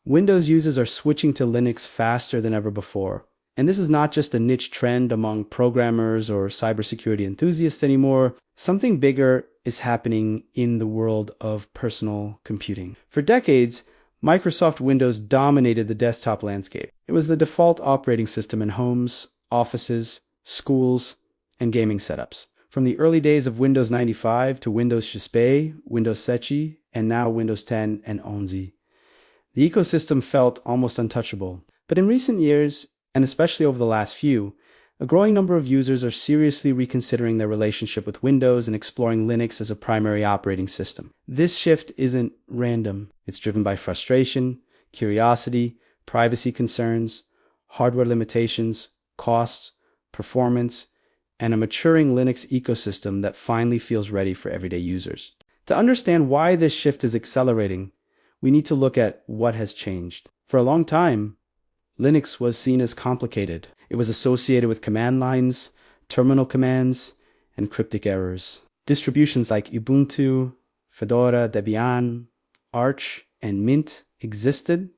Windows users are switching to Linux faster than ever before. And this is not just a niche trend among programmers or cybersecurity enthusiasts anymore. Something bigger is happening in the world of personal computing. For decades, Microsoft Windows dominated the desktop landscape. It was the default operating system in homes, offices, schools, and gaming setups. From the early days of Windows 95 to Windows XP, Windows 7, and now Windows 10 and 11. The ecosystem felt almost untouchable. But in recent years, and especially over the last few, a growing number of users are seriously reconsidering their relationship with Windows and exploring Linux as a primary operating system. This shift isn't random. It's driven by frustration, curiosity, privacy concerns, hardware limitations, costs, performance, and a maturing Linux ecosystem that finally feels ready for everyday users. To understand why this shift is accelerating, we need to look at what has changed. For a long time, Linux was seen as complicated. It was associated with command lines, terminal commands, and cryptic errors. Distributions like Ubuntu, Fedora, Debian, Arch, and Mint existed,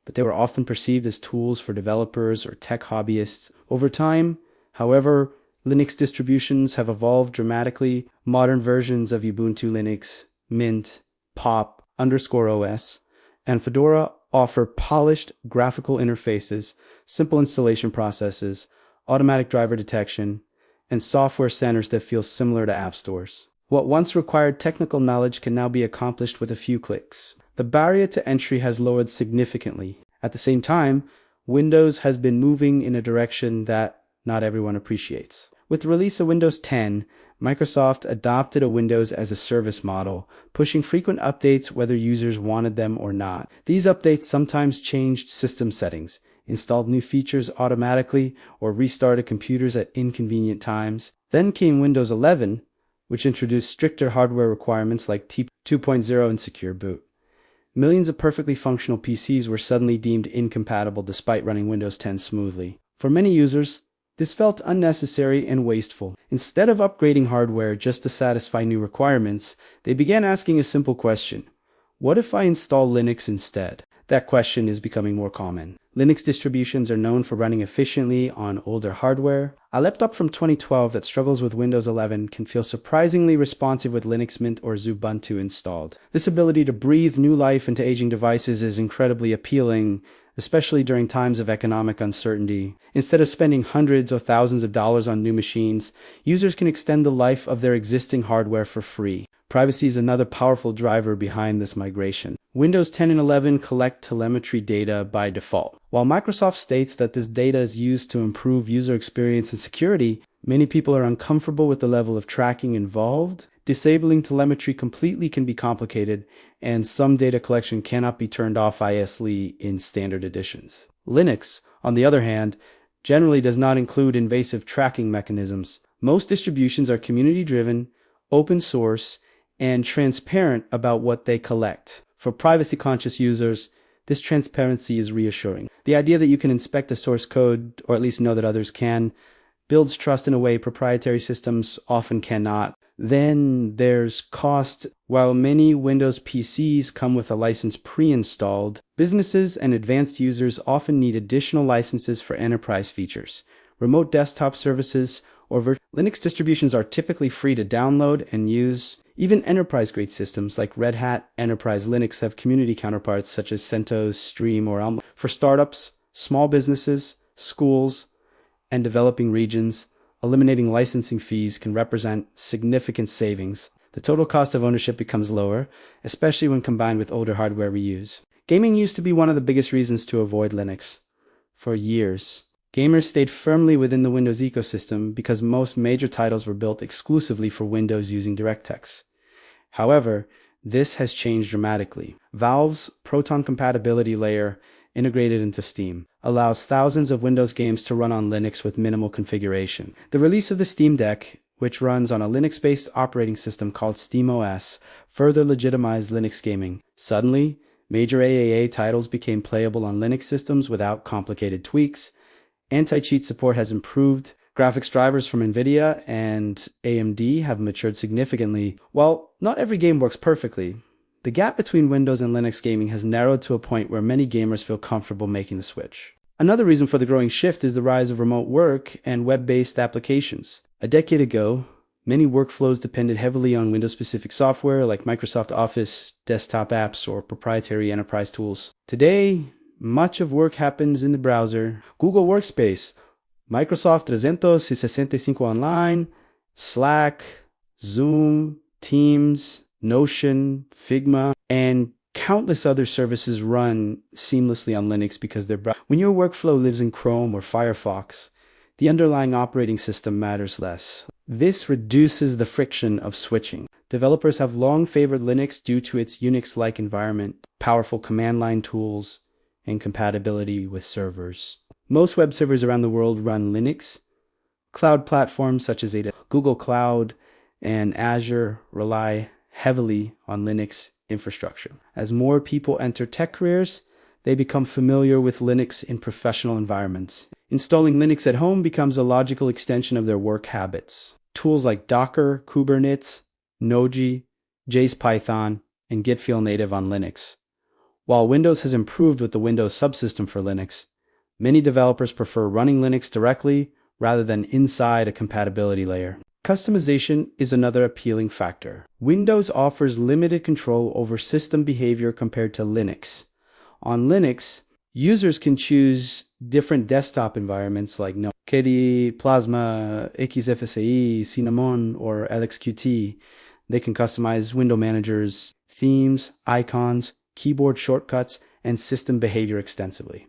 but they were often perceived as tools for developers or tech hobbyists. Over time, however, Linux distributions have evolved dramatically. Modern versions of Ubuntu Linux, Mint, Pop_OS, and Fedora offer polished graphical interfaces, simple installation processes, automatic driver detection, and software centers that feel similar to app stores. What once required technical knowledge can now be accomplished with a few clicks. The barrier to entry has lowered significantly. At the same time, Windows has been moving in a direction that not everyone appreciates. With the release of Windows 10, Microsoft adopted a Windows as a service model, pushing frequent updates whether users wanted them or not. These updates sometimes changed system settings, installed new features automatically, or restarted computers at inconvenient times. Then came Windows 11, which introduced stricter hardware requirements like TP 2.0 and secure boot. Millions of perfectly functional PCs were suddenly deemed incompatible despite running Windows 10 smoothly. For many users, this felt unnecessary and wasteful. Instead of upgrading hardware just to satisfy new requirements, they began asking a simple question: what if I install Linux instead? That question is becoming more common. Linux distributions are known for running efficiently on older hardware. A laptop from 2012 that struggles with Windows 11 can feel surprisingly responsive with Linux Mint or Ubuntu installed. This ability to breathe new life into aging devices is incredibly appealing, especially during times of economic uncertainty. Instead of spending hundreds or thousands of dollars on new machines, users can extend the life of their existing hardware for free. Privacy is another powerful driver behind this migration. Windows 10 and 11 collect telemetry data by default. While Microsoft states that this data is used to improve user experience and security, many people are uncomfortable with the level of tracking involved. Disabling telemetry completely can be complicated, and some data collection cannot be turned off isly in standard editions. Linux, on the other hand, generally does not include invasive tracking mechanisms. Most distributions are community-driven, open source, and transparent about what they collect. For privacy-conscious users, this transparency is reassuring. The idea that you can inspect the source code, or at least know that others can, builds trust in a way proprietary systems often cannot. Then there's cost. While many Windows PCs come with a license pre-installed, businesses and advanced users often need additional licenses for enterprise features. Remote desktop services or Linux distributions are typically free to download and use. Even enterprise-grade systems like Red Hat Enterprise Linux have community counterparts such as CentOS, Stream, or Alma. For startups, small businesses, schools, and developing regions, eliminating licensing fees can represent significant savings. The total cost of ownership becomes lower, especially when combined with older hardware reuse. Gaming used to be one of the biggest reasons to avoid Linux. For years, gamers stayed firmly within the Windows ecosystem because most major titles were built exclusively for Windows using DirectX. However, this has changed dramatically. Valve's Proton compatibility layer, integrated into Steam, allows thousands of Windows games to run on Linux with minimal configuration. The release of the Steam Deck, which runs on a Linux-based operating system called SteamOS, further legitimized Linux gaming. Suddenly, major AAA titles became playable on Linux systems without complicated tweaks. Anti-cheat support has improved. Graphics drivers from NVIDIA and AMD have matured significantly. While not every game works perfectly, The gap between Windows and Linux gaming has narrowed to a point where many gamers feel comfortable making the switch. Another reason for the growing shift is the rise of remote work and web-based applications. A decade ago, many workflows depended heavily on Windows-specific software like Microsoft Office, desktop apps, or proprietary enterprise tools. Today, much of work happens in the browser, Google Workspace, Microsoft 365 Online, Slack, Zoom, Teams, Notion, Figma, and countless other services run seamlessly on Linux because when your workflow lives in Chrome or Firefox, the underlying operating system matters less. This reduces the friction of switching. Developers have long favored Linux due to its Unix-like environment, powerful command line tools, and compatibility with servers. Most web servers around the world run Linux. Cloud platforms such as Google Cloud and Azure rely heavily on Linux infrastructure. As more people enter tech careers, they become familiar with Linux in professional environments. Installing Linux at home becomes a logical extension of their work habits. Tools like Docker, Kubernetes, Noji, JS-Python, and Git feel native on Linux. While Windows has improved with the Windows subsystem for Linux, many developers prefer running Linux directly rather than inside a compatibility layer. Customization is another appealing factor. Windows offers limited control over system behavior compared to Linux. On Linux, users can choose different desktop environments like KDE, Plasma, XFCE, Cinnamon, or LXQT. They can customize window managers, themes, icons, keyboard shortcuts, and system behavior extensively.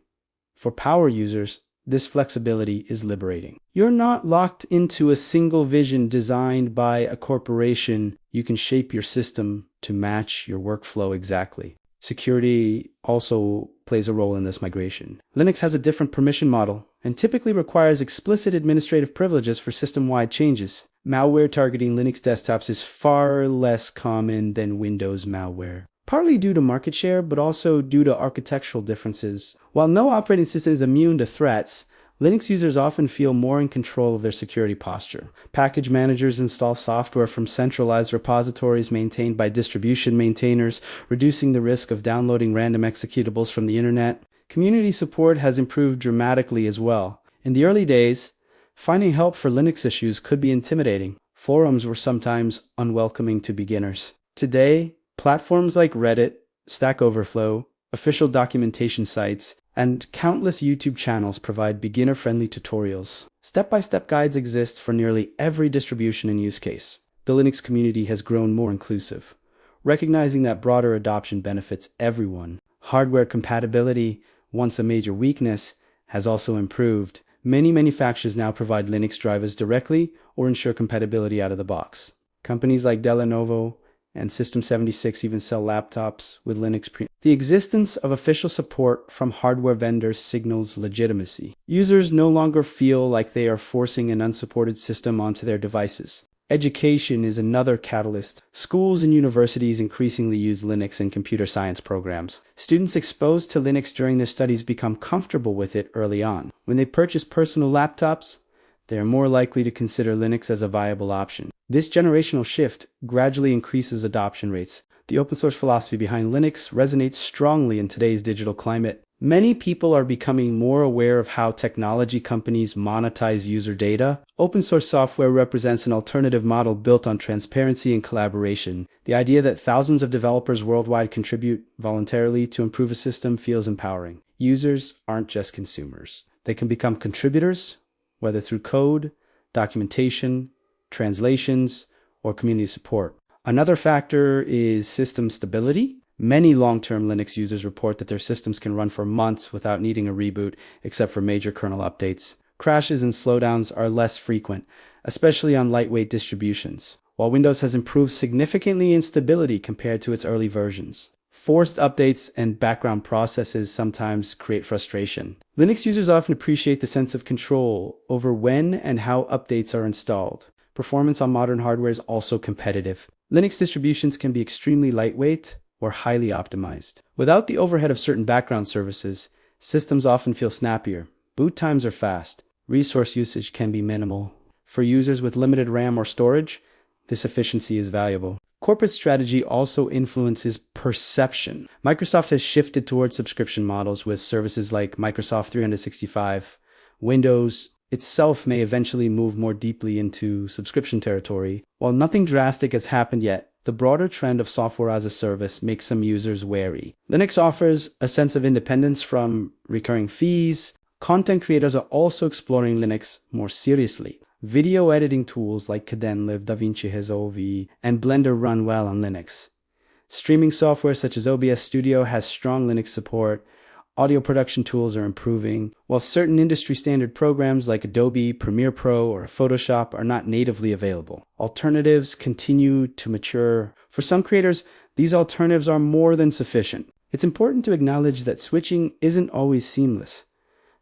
For power users, this flexibility is liberating. You're not locked into a single vision designed by a corporation. You can shape your system to match your workflow exactly. Security also plays a role in this migration. Linux has a different permission model and typically requires explicit administrative privileges for system-wide changes. Malware targeting Linux desktops is far less common than Windows malware, partly due to market share, but also due to architectural differences. While no operating system is immune to threats, Linux users often feel more in control of their security posture. Package managers install software from centralized repositories maintained by distribution maintainers, reducing the risk of downloading random executables from the internet. Community support has improved dramatically as well. In the early days, finding help for Linux issues could be intimidating. Forums were sometimes unwelcoming to beginners. Today, platforms like Reddit, Stack Overflow, official documentation sites, and countless YouTube channels provide beginner-friendly tutorials. Step-by-step guides exist for nearly every distribution and use case. The Linux community has grown more inclusive, recognizing that broader adoption benefits everyone. Hardware compatibility, once a major weakness, has also improved. Many manufacturers now provide Linux drivers directly or ensure compatibility out of the box. Companies like Lenovo and System76 even sell laptops with Linux The existence of official support from hardware vendors signals legitimacy. Users no longer feel like they are forcing an unsupported system onto their devices. Education is another catalyst. Schools and universities increasingly use Linux in computer science programs. Students exposed to Linux during their studies become comfortable with it early on. When they purchase personal laptops, they are more likely to consider Linux as a viable option. This generational shift gradually increases adoption rates. The open source philosophy behind Linux resonates strongly in today's digital climate. Many people are becoming more aware of how technology companies monetize user data. Open source software represents an alternative model built on transparency and collaboration. The idea that thousands of developers worldwide contribute voluntarily to improve a system feels empowering. Users aren't just consumers. They can become contributors, whether through code, documentation, translations, or community support. Another factor is system stability. Many long-term Linux users report that their systems can run for months without needing a reboot, except for major kernel updates. Crashes and slowdowns are less frequent, especially on lightweight distributions, while Windows has improved significantly in stability compared to its early versions. Forced updates and background processes sometimes create frustration. Linux users often appreciate the sense of control over when and how updates are installed. Performance on modern hardware is also competitive. Linux distributions can be extremely lightweight or highly optimized. Without the overhead of certain background services, systems often feel snappier. Boot times are fast. Resource usage can be minimal. For users with limited RAM or storage, this efficiency is valuable. Corporate strategy also influences perception. Microsoft has shifted towards subscription models with services like Microsoft 365. Windows itself may eventually move more deeply into subscription territory. While nothing drastic has happened yet, the broader trend of software as a service makes some users wary. Linux offers a sense of independence from recurring fees. Content creators are also exploring Linux more seriously. Video editing tools like Kdenlive, DaVinci Resolve, and Blender run well on Linux. Streaming software such as OBS Studio has strong Linux support. Audio production tools are improving, while certain industry-standard programs like Adobe, Premiere Pro, or Photoshop are not natively available. Alternatives continue to mature. For some creators, these alternatives are more than sufficient. It's important to acknowledge that switching isn't always seamless.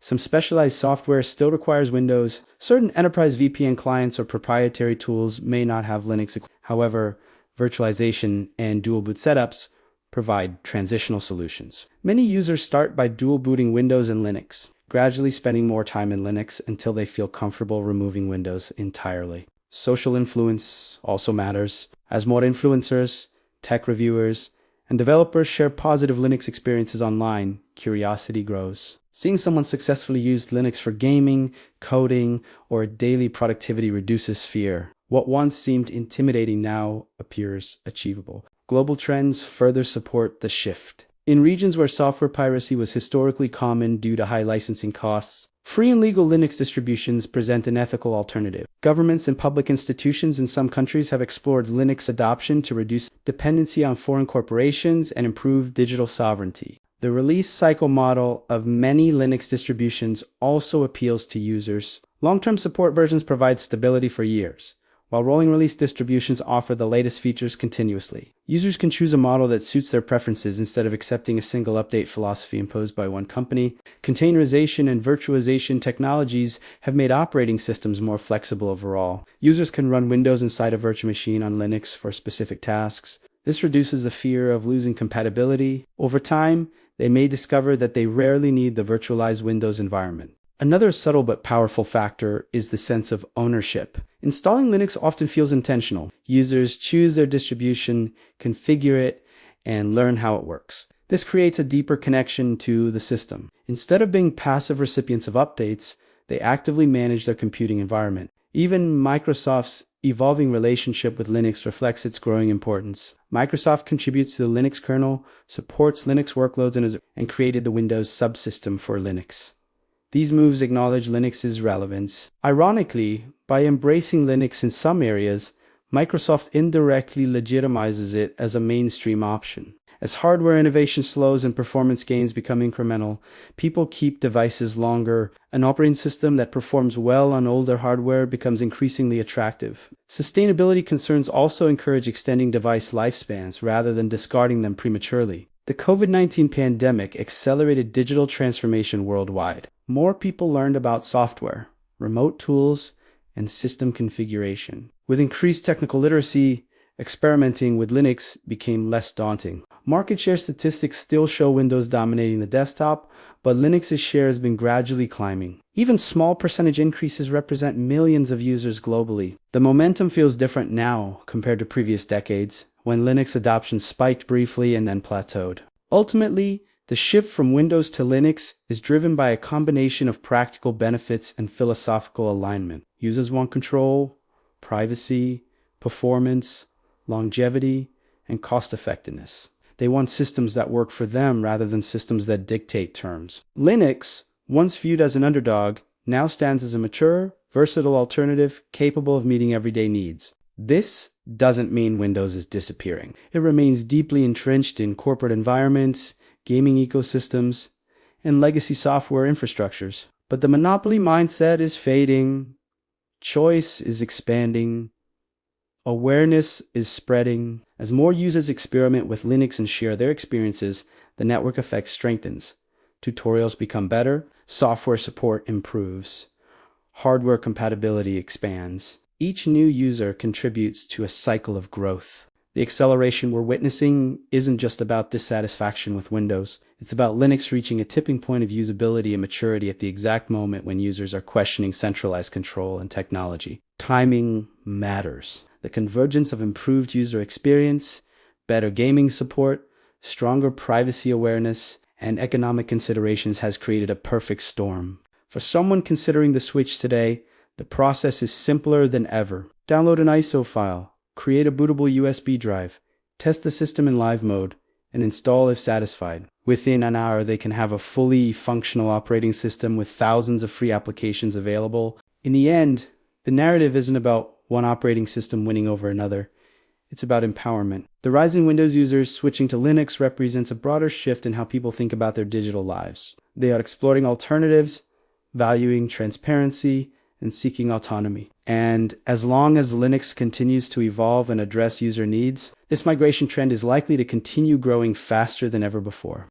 Some specialized software still requires Windows. Certain enterprise VPN clients or proprietary tools may not have Linux. However, virtualization and dual boot setups provide transitional solutions. Many users start by dual booting Windows and Linux, gradually spending more time in Linux until they feel comfortable removing Windows entirely. Social influence also matters. As more influencers, tech reviewers, and developers share positive Linux experiences online, curiosity grows. Seeing someone successfully use Linux for gaming, coding, or daily productivity reduces fear. What once seemed intimidating now appears achievable. Global trends further support the shift. In regions where software piracy was historically common due to high licensing costs, free and legal Linux distributions present an ethical alternative. Governments and public institutions in some countries have explored Linux adoption to reduce dependency on foreign corporations and improve digital sovereignty. The release cycle model of many Linux distributions also appeals to users. Long-term support versions provide stability for years, while rolling release distributions offer the latest features continuously. Users can choose a model that suits their preferences instead of accepting a single update philosophy imposed by one company. Containerization and virtualization technologies have made operating systems more flexible overall. Users can run Windows inside a virtual machine on Linux for specific tasks. This reduces the fear of losing compatibility. Over time, they may discover that they rarely need the virtualized Windows environment. Another subtle but powerful factor is the sense of ownership. Installing Linux often feels intentional. Users choose their distribution, configure it, and learn how it works. This creates a deeper connection to the system. Instead of being passive recipients of updates, they actively manage their computing environment. Even Microsoft's evolving relationship with Linux reflects its growing importance. Microsoft contributes to the Linux kernel, supports Linux workloads, and created the Windows subsystem for Linux. These moves acknowledge Linux's relevance. Ironically, by embracing Linux in some areas, Microsoft indirectly legitimizes it as a mainstream option. As hardware innovation slows and performance gains become incremental, people keep devices longer. An operating system that performs well on older hardware becomes increasingly attractive. Sustainability concerns also encourage extending device lifespans rather than discarding them prematurely. The COVID-19 pandemic accelerated digital transformation worldwide. More people learned about software, remote tools, and system configuration. With increased technical literacy, experimenting with Linux became less daunting. Market share statistics still show Windows dominating the desktop, but Linux's share has been gradually climbing. Even small percentage increases represent millions of users globally. The momentum feels different now compared to previous decades, when Linux adoption spiked briefly and then plateaued. Ultimately, the shift from Windows to Linux is driven by a combination of practical benefits and philosophical alignment. Users want control, privacy, performance, longevity, and cost-effectiveness. They want systems that work for them rather than systems that dictate terms. Linux, once viewed as an underdog, now stands as a mature, versatile alternative capable of meeting everyday needs. This doesn't mean Windows is disappearing. It remains deeply entrenched in corporate environments, gaming ecosystems, and legacy software infrastructures. But the monopoly mindset is fading, choice is expanding, awareness is spreading. As more users experiment with Linux and share their experiences, the network effect strengthens. Tutorials become better, software support improves, hardware compatibility expands. Each new user contributes to a cycle of growth. The acceleration we're witnessing isn't just about dissatisfaction with Windows. It's about Linux reaching a tipping point of usability and maturity at the exact moment when users are questioning centralized control and technology. Timing matters. The convergence of improved user experience, better gaming support, stronger privacy awareness, and economic considerations has created a perfect storm. For someone considering the Switch today, the process is simpler than ever. Download an ISO file, create a bootable USB drive, test the system in live mode, and install if satisfied. Within an hour, they can have a fully functional operating system with thousands of free applications available. In the end, the narrative isn't about one operating system winning over another. It's about empowerment. The rise in Windows users switching to Linux represents a broader shift in how people think about their digital lives. They are exploring alternatives, valuing transparency, and seeking autonomy. And as long as Linux continues to evolve and address user needs, this migration trend is likely to continue growing faster than ever before.